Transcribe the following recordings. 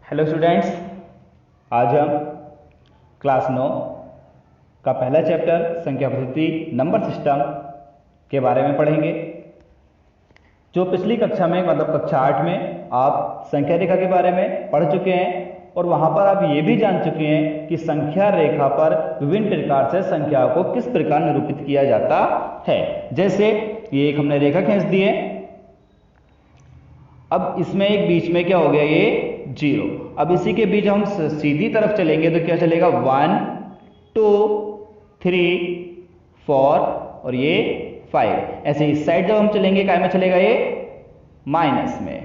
Hello students, आज हम class 9 का पहला चैप्टर संख्या पद्धति नंबर सिस्टम के बारे में पढ़ेंगे। जो पिछली कक्षा में मतलब कक्षा 8 में आप संख्या रेखा के बारे में पढ़ चुके हैं और वहां पर आप ये भी जान चुके हैं कि संख्या रेखा पर विभिन्न प्रकार से संख्याओं को किस प्रकार निरूपित किया जाता है। जैसे ये एक हमने रेखा खींच दी है, अब इसमें एक बीच में क्या हो गया, ये 0। अब इसी के बीच हम सीधी तरफ चलेंगे तो क्या चलेगा, 1 2 3 4 और ये 5। ऐसे इस साइड जब हम चलेंगे काय में चलेगा, ये माइनस में,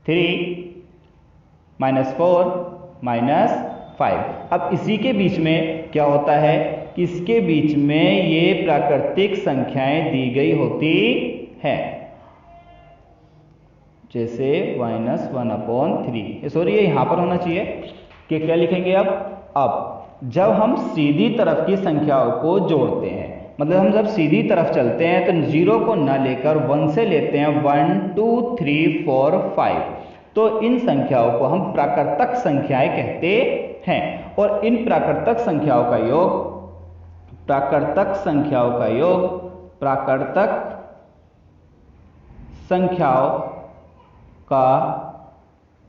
3 -4 -5। अब इसी के बीच में क्या होता है कि इसके बीच में ये प्राकृतिक संख्याएं दी गई होती है, जैसे -1/3। सॉरी, ये यहां पर होना चाहिए कि क्या लिखेंगे अब जब हम सीधी तरफ की संख्याओं को जोड़ते हैं, मतलब हम जब सीधी तरफ चलते हैं तो 0 को न लेकर 1 से लेते हैं, 1 2 3 4 5, तो इन संख्याओं को हम प्राकृतक संख्याएं कहते हैं। और इन प्राकृतक संख्याओं का योग प्राकृतक संख्याओं का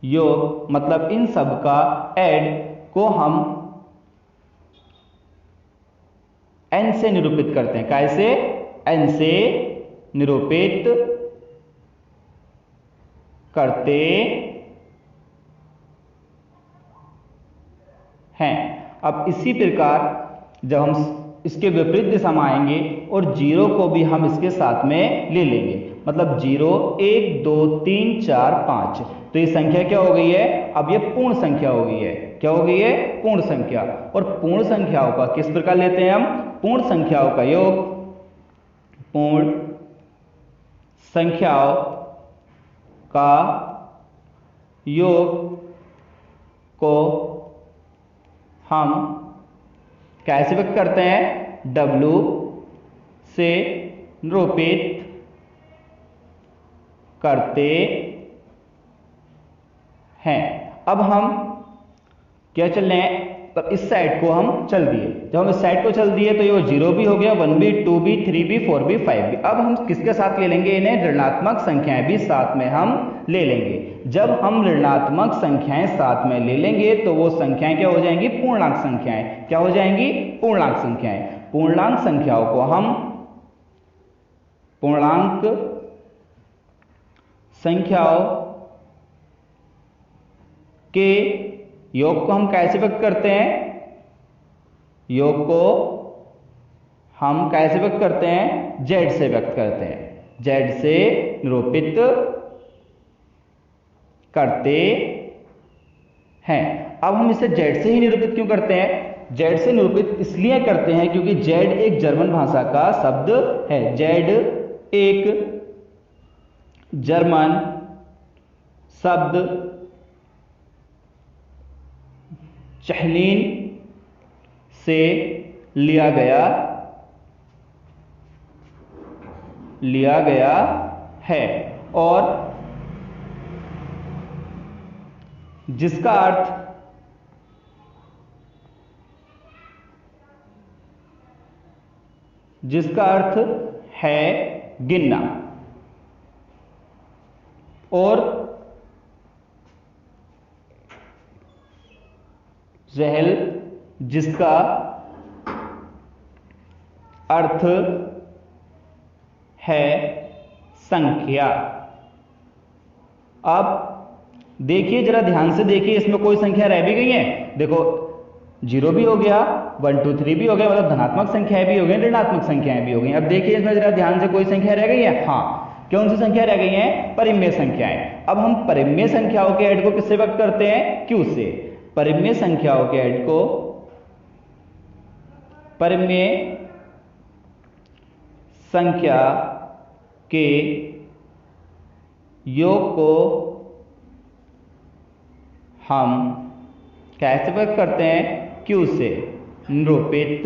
योग मतलब इन सब का ऐड को हम n से निरूपित करते हैं। कैसे? n से निरूपित करते हैं। अब इसी प्रकार जब हम इसके विपरीत दिशा में आएंगे और 0 को भी हम इसके साथ में ले लेंगे, मतलब 0 1 2 3 4 5, तो ये संख्या क्या हो गई है, अब ये पूर्ण संख्या हो गई है। क्या हो गई है? पूर्ण संख्या। और पूर्ण संख्याओं का किस प्रकार लेते हैं हम? पूर्ण संख्याओं का योग को हम कैसे व्यक्त करते हैं? W से निरूपित करते हैं। अब हम क्या चल रहे हैं, तब इस साइड को हम चल दिए। जब हम इस साइड को चल दिए तो ये 0 भी हो गया, 1 भी, 2 भी, 3 भी, 4 भी, 5 भी। अब हम किसके साथ ले लेंगे? इन्हें ऋणात्मक संख्याएं भी साथ में हम ले लेंगे। जब हम ऋणात्मक संख्याएं साथ में ले लेंगे तो वो संख्याएं क्या हो जाएंगी? पूर्णांक संख्याएं। क्या हो जाएंगी? पूर्णांक संख्याएं। पूर्णांक संख्याओं को हम पूर्णांक संख्याओं के योग को हम कैसे व्यक्त करते हैं? योग को हम कैसे व्यक्त करते हैं? Z से व्यक्त करते हैं। Z से निरूपित करते हैं। अब हम इसे Z से ही निरूपित क्यों करते हैं? Z से निरूपित इसलिए करते हैं क्योंकि Z एक जर्मन भाषा का शब्द है। Z एक जर्मन शब्द चहलीन से लिया गया है और जिसका अर्थ है गिनना, और रहल जिसका अर्थ है संख्या। अब देखिए, जरा ध्यान से देखिए, इसमें कोई संख्या रह भी गई है? देखो 0 भी हो गया, 1 2 3 भी हो गया, मतलब धनात्मक संख्याएं भी हो गई, ऋणात्मक संख्याएं भी हो गई। अब देखिए इसमें जरा ध्यान से, कोई संख्या रह गई है? हाँ। कौन सी संख्या रह गई है? परिमेय संख्याएं। अब हम परिमेय संख्याओं के ऐड को किससे व्यक्त करते हैं? Q से। परिमेय संख्याओं के ऐड को परिमेय संख्या के योग को हम कैसे व्यक्त करते हैं? Q से निरूपित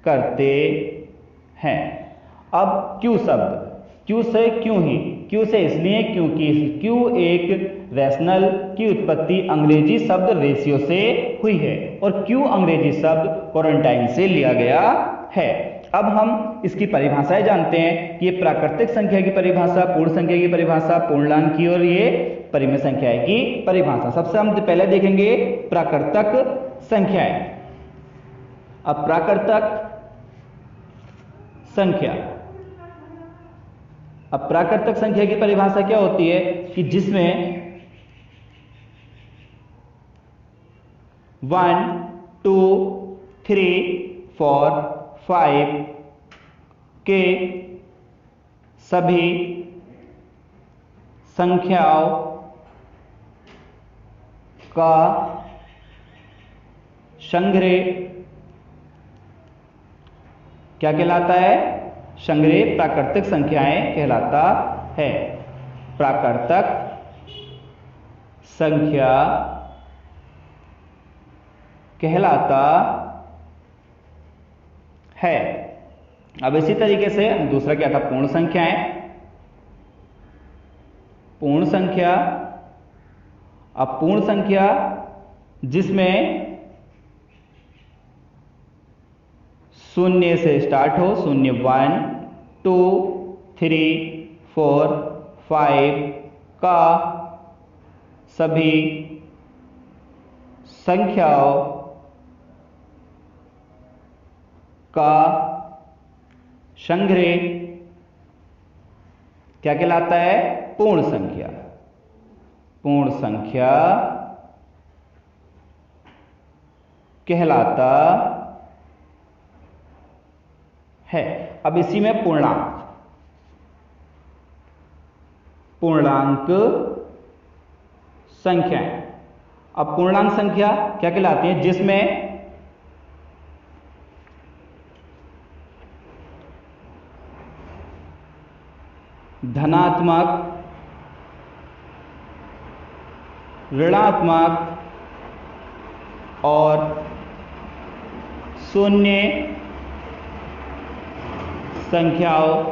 करते हैं। अब क्यू क्यू से क्यों ही, क्यू से इसलिए क्योंकि क्यू एक रैशनल की उत्पत्ति अंग्रेजी शब्द रेशियो से हुई है और क्यू अंग्रेजी शब्द क्वारंटाइन से लिया गया है। अब हम इसकी परिभाषाएं जानते हैं। ये प्राकृतिक संख्या की परिभाषा, पूर्ण संख्या की परिभाषा, पूर्णांक की और ये परिमेय संख्या की परिभाषा। सबसे हम पहले देखेंगे प्राकृतिक संख्याएं। अब प्राकृतिक संख्या, अब प्राकृतिक संख्या की परिभाषा क्या होती है कि जिसमें 1 2 3 4 5 के सभी संख्याओं का संग्रह क्या कहलाता है? संग्रह प्राकृतिक संख्याएं कहलाता है। प्राकृतिक संख्या कहलाता है। अब इसी तरीके से दूसरा क्या था? पूर्ण संख्याएं। पूर्ण संख्या, अब पूर्ण संख्या जिसमें शून्य से स्टार्ट हो, 0 1 2 3 4 5 का सभी संख्याओं का संग्रह क्या कहलाता है? पूर्ण संख्या। पूर्ण संख्या कहलाता है। अब इसी में पूर्णांक, पूर्णांक संख्याएं। अब पूर्णांक संख्या क्या कहलाती है? जिसमें धनात्मक, ऋणात्मक और शून्य संख्याओं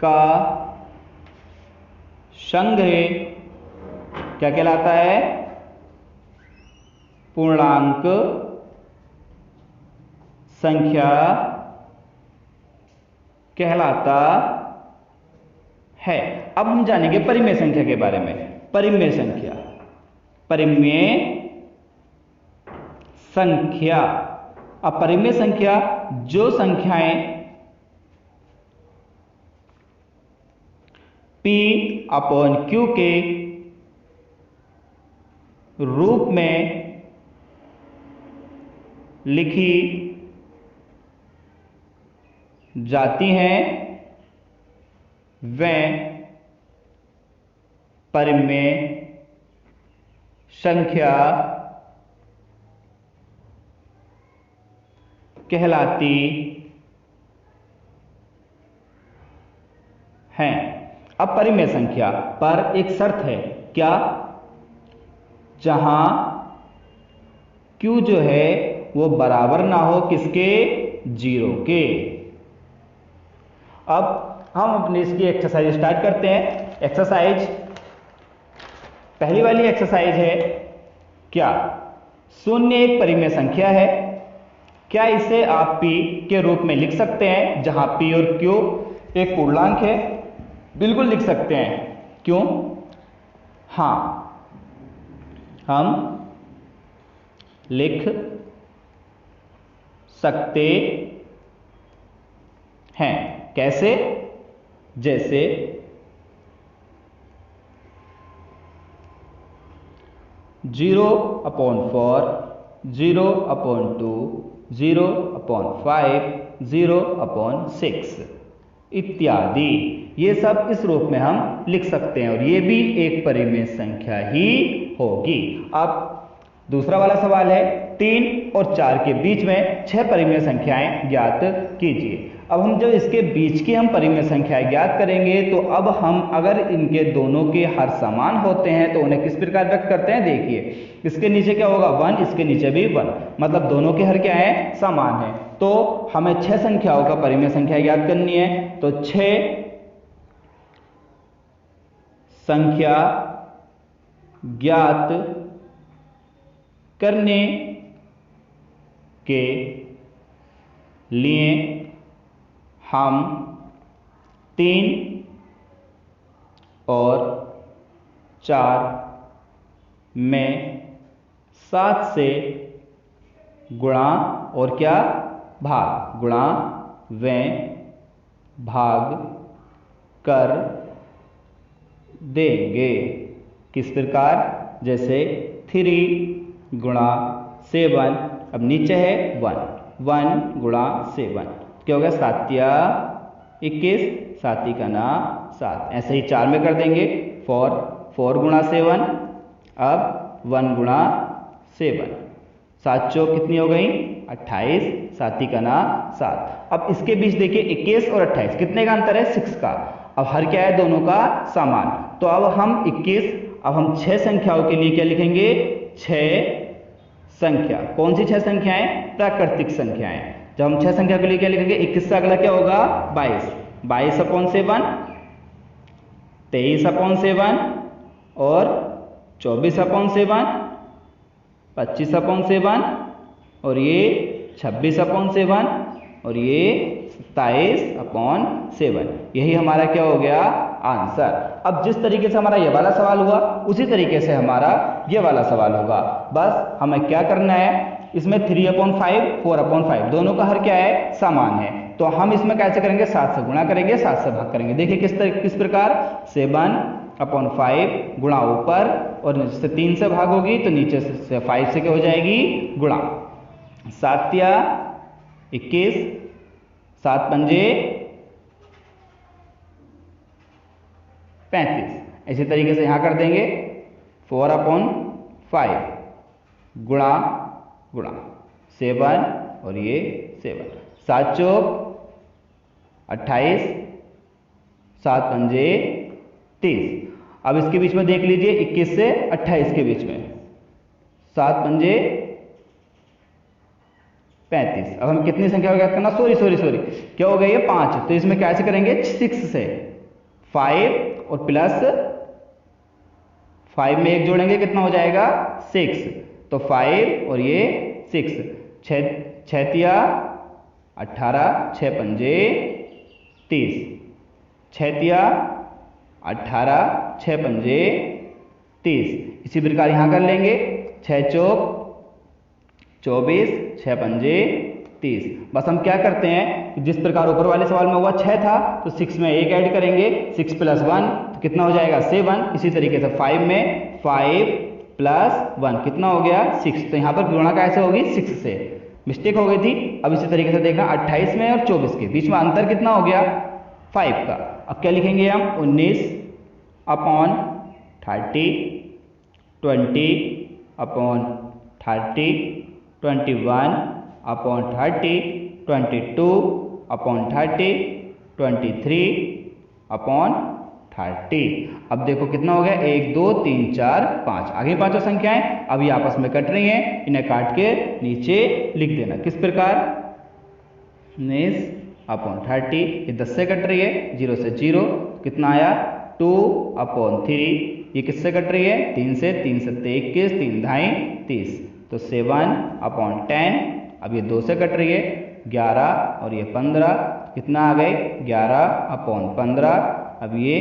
का संग्रह क्या कहलाता है? पूर्णांक संख्या कहलाता है। अब हम जानेंगे परिमेय संख्या के बारे में। परिमेय संख्या, परिमेय संख्या। अब परिमेय संख्या जो संख्याएं P/Q के रूप में लिखी जाती हैं वे परिमेय संख्या कहलाती हैं। अब परिमेय संख्या पर एक शर्त है, क्या? जहां Q जो है वो बराबर ना हो किसके? 0 के। अब हम अपनी इसकी एक्सरसाइज स्टार्ट करते हैं। एक्सरसाइज, पहली वाली एक्सरसाइज है, क्या शून्य एक परिमेय संख्या है? क्या इसे आप P के रूप में लिख सकते हैं जहां P और Q एक पूर्णांक है? बिल्कुल लिख सकते हैं। क्यों? हां, हम लिख सकते हैं। कैसे? जैसे 0/4, 0/2, 0/5, 0/6 इत्यादि। ये सब इस रूप में हम लिख सकते हैं और ये भी एक परिमेय संख्या ही होगी। अब दूसरा वाला सवाल है, 3 और 4 के बीच में 6 परिमेय संख्याएं ज्ञात कीजिए। अब हम जब इसके बीच की हम परिमेय संख्याएं ज्ञात करेंगे तो अब हम अगर इनके दोनों के हर समान होते हैं तो उन्हें किस प्रकार व्यक्त करते हैं? देखिए, इसके नीचे क्या होगा? 1, इसके नीचे भी 1, मतलब दोनों के हर क्या है? समान है। तो हमें 6 संख्याओं का परिमेय संख्या ज्ञात करनी है। तो 6 संख्या ज्ञात करने के लिए हम 3 और 4 में 7 से गुणा और क्या भाग, गुणा व भाग कर देंगे। किस प्रकार, जैसे 3 गुणा 7, अब नीचे है 1 गुणा 7, क्या हो गया 7 या 21, 7 का ना 7। ऐसे ही 4 में कर देंगे 4 गुणा 7, अब 1 गुणा 7, 7 चौक कितनी हो गई 28, 7 का ना 7। अब इसके बीच देखिए 21 और 28 कितने का अंतर है 6 का। अब हर क्या है दोनों का समान। तो अब हम 21, अब हम 6 संख्याओं के लिए क्या लिखेंगे 6 संख्या। कौन सी 6 संख्याएं, प्राकृतिक संख्याएं। जब हम 6 संख्या के लिए क्या लिखेंगे 21 से अगला क्या होगा 22, 22/7, 23/7 और 24/7, 25/7 और ये 26/7 और ये 27/7। यही हमारा क्या हो गया आंसर। अब जिस तरीके से हमारा ये वाला सवाल हुआ उसी तरीके से हमारा ये वाला सवाल होगा। बस हमें क्या करना है, इसमें 3/5 4/5 दोनों का हर क्या है समान है। तो हम इसमें कैसे करेंगे 7 से गुणा करेंगे, 7 से भाग करेंगे। देखिए किस प्रकार 7/5 गुणा ऊपर और नीचे से 3 से भाग होगी तो नीचे से 5 से क्या हो जाएगी गुणा। 7 या 21, 7 पंजे 35। इसी तरीके से यहां कर देंगे 4/5 गुणा 7 और ये 7, 7 चौक 28, 7 पंजे 30। अब इसके बीच में देख लीजिए 21 से 28 के बीच में 7 पंजे 35। अब हम कितनी संख्या को ज्ञात करना, सॉरी क्या हो गया ये 5। तो इसमें कैसे करेंगे 6 से 5 और प्लस 5 में 1 जोड़ेंगे कितना हो जाएगा 6। तो 5 और ये 6, 6 या 18, 6 पंजे 30, 6 या 18, 6 पंजे 30। इसी प्रकार यहां कर लेंगे 6 चौक 24, 6 पंजे 30। बस हम क्या करते हैं कि जिस प्रकार ऊपर वाले सवाल में हुआ 6 था तो 6 में 1 ऐड करेंगे, 6 + 1 तो कितना हो जाएगा 7। इसी तरीके से 5 में 5 + 1 कितना हो गया 6। तो यहाँ पर गुणा कैसे होगी 6 से, मिस्टेक हो गई थी। अब इसी तरीके से देखना 28 में और 24 के बीच में अंतर कितना हो गया 5 का। अब क्या लिखेंगे हम 19/30, 20/30, 21/30, 22/30, 23/30। अब देखो कितना हो गया 1 2 3 4 5, आगे पांचों संख्याएं अब ये आपस में कट रही हैं, इन्हें काट के नीचे लिख देना। किस प्रकार 19/30 ये 10 से कट रही है, 0 से 0 कितना आया 2/3। ये किससे कट रही है 3 से 21, 3 ढाई 30 तो 7/10। अब ये 2 से कट रही है 11 और ये 15 कितना आ गए 11/15। अब ये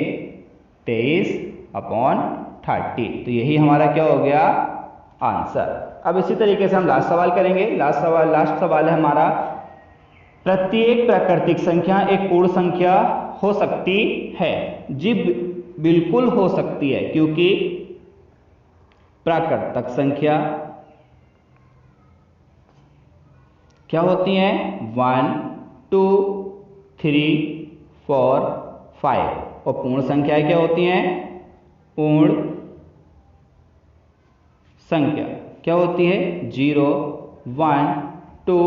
23/30। तो यही हमारा क्या हो गया आंसर। अब इसी तरीके से हम लास्ट सवाल करेंगे। लास्ट सवाल है हमारा, प्रत्येक प्राकृतिक संख्या एक पूर्ण संख्या हो सकती है। जी बिल्कुल हो सकती है, क्योंकि प्राकृतिक संख्या क्या होती हैं 1 2 3 4 5 और पूर्ण संख्याएं क्या होती हैं पूर्ण संख्या क्या होती है 0 1 2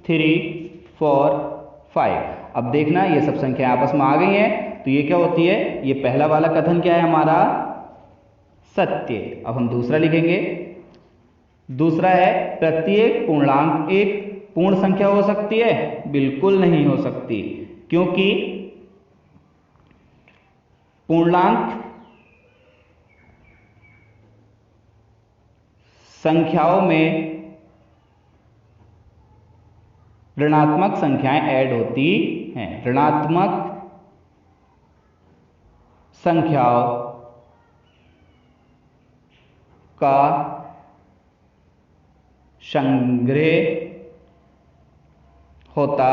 3 4 5। अब देखना ये सब संख्या आपस में आ गई हैं, तो ये क्या होती है, ये पहला वाला कथन क्या है हमारा सत्य। अब हम दूसरा लिखेंगे। दूसरा है प्रत्येक पूर्णांक एक पूर्ण संख्या हो सकती है? बिल्कुल नहीं हो सकती, क्योंकि पूर्णांक संख्याओं में ऋणात्मक संख्याएं ऐड होती हैं। ऋणात्मक संख्याओं का संग्रह होता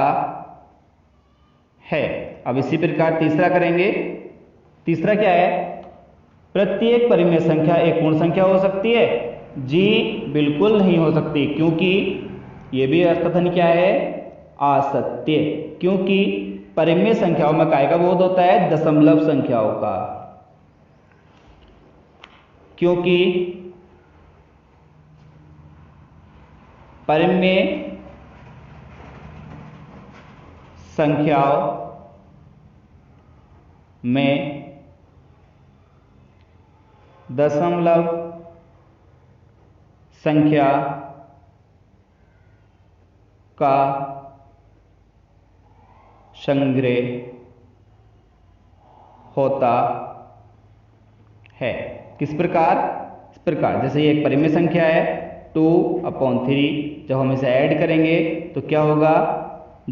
है। अब इसी प्रकार तीसरा करेंगे। तीसरा क्या है? प्रत्येक परिमेय संख्या एक पूर्ण संख्या हो सकती है? जी बिल्कुल नहीं हो सकती, क्योंकि यह भी अर्थकथन क्या है? असत्य, क्योंकि परिमेय संख्याओं में काय का बोध होता है? दशमलव संख्याओं का, क्योंकि परिमेय संख्याओं में दशमलव संख्या का संग्रह होता है। किस प्रकार? इस प्रकार, जैसे ये एक परिमेय संख्या है 2/3, जब हम इसे ऐड करेंगे तो क्या होगा?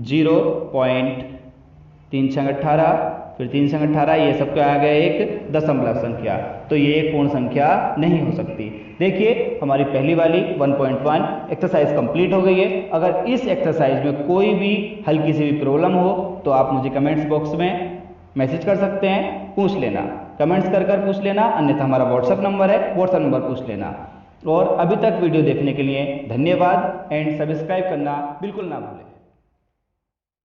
0.318, फिर 318, ये सब क्या आ गया? एक दशमलव संख्या। तो ये एक पूर्ण संख्या नहीं हो सकती। देखिए हमारी पहली वाली 1.1 एक्सरसाइज कंप्लीट हो गई है। अगर इस एक्सरसाइज में कोई भी हल्की सी भी प्रॉब्लम हो तो आप मुझे कमेंट्स बॉक्स में मैसेज कर सकते हैं, पूछ लेना, कमेंट्स कर पूछ लेना, अन्यथा हमारा व्हाट्सएप नंबर है, व्हाट्सएप नंबर पूछ लेना। और अभी तक वीडियो देखने के लिए धन्यवाद एंड सब्सक्राइब करना बिल्कुल ना भूलें।